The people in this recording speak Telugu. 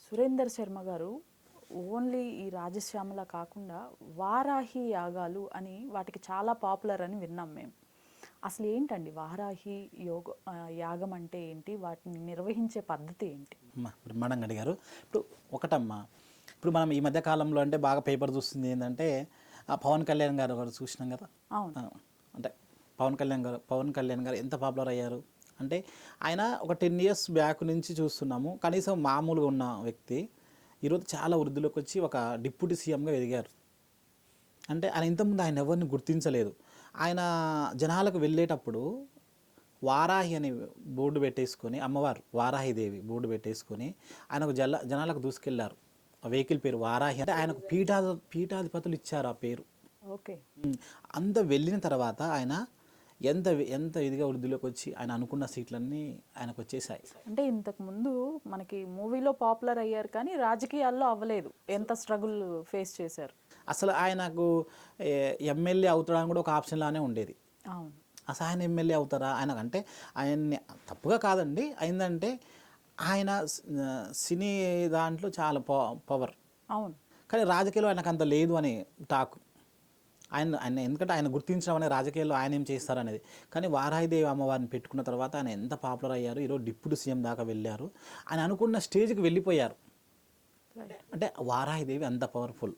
సురేందర్ శర్మ గారు ఓన్లీ ఈ రాజశ్యామల కాకుండా వారాహి యాగాలు అని వాటికి చాలా పాపులర్ అని విన్నాం మేము. అసలు ఏంటండి వారాహి యాగం అంటే ఏంటి, వాటిని నిర్వహించే పద్ధతి ఏంటి? బ్రహ్మాండంగా అడిగారు. ఇప్పుడు ఒకటమ్మా, ఇప్పుడు మనం ఈ మధ్య కాలంలో అంటే బాగా పేపర్ చూస్తుంది ఏంటంటే పవన్ కళ్యాణ్ గారు ఒకటి చూసినాం కదా. అవును. అంటే పవన్ కళ్యాణ్ గారు ఎంత పాపులర్ అయ్యారు అంటే ఆయన ఒక 10 years బ్యాక్ నుంచి చూస్తున్నాము. కనీసం మామూలుగా ఉన్న వ్యక్తి ఈరోజు చాలా వృద్ధిలోకి వచ్చి ఒక డిప్యూటీ సీఎంగా ఎదిగారు. అంటే ఆయన ఇంతకుముందు ఆయన ఎవరిని గుర్తించలేదు. ఆయన జనాలకు వెళ్ళేటప్పుడు వారాహి అని బోర్డు పెట్టేసుకొని, అమ్మవారు వారాహిదేవి బోర్డు పెట్టేసుకొని ఆయనకు జనాలకు దూసుకెళ్లారు. ఆ వెహికల్ పేరు వారాహి. అంటే ఆయనకు పీఠాధిపతులు ఇచ్చారు ఆ పేరు. ఓకే. అంత వెళ్ళిన తర్వాత ఆయన ఎంత ఎంత ఇదిగా వృద్ధిలోకి వచ్చి ఆయన అనుకున్న సీట్లన్నీ ఆయనకు వచ్చేసాయి. అంటే ఇంతకు ముందు మనకి మూవీలో పాపులర్ అయ్యారు కానీ రాజకీయాల్లో అవ్వలేదు. ఎంత స్ట్రగుల్ ఫేస్ చేశారు. అసలు ఆయనకు ఎమ్మెల్యే అవుతాడని కూడా ఒక ఆప్షన్ లానే ఉండేది. అవును. అసలు ఆయన ఎమ్మెల్యే అవుతారా ఆయనకంటే, ఆయన్ని తప్పుగా కాదండి, అయిందంటే ఆయన సినీ దాంట్లో చాలా పవర్. అవును. కానీ రాజకీయాల్లో ఆయనకు అంత లేదు అని టాక్. ఆయన ఎందుకంటే ఆయన గుర్తించడం అనే రాజకీయాల్లో ఆయన ఏం చేస్తారనేది. కానీ వారాహిదేవి అమ్మవారిని పెట్టుకున్న తర్వాత ఆయన ఎంత పాపులర్ అయ్యారు. ఈరోజు డిప్యూటీ సీఎం దాకా వెళ్ళారు. ఆయన అనుకున్న స్టేజ్కి వెళ్ళిపోయారు. అంటే వారాహిదేవి అంత పవర్ఫుల్.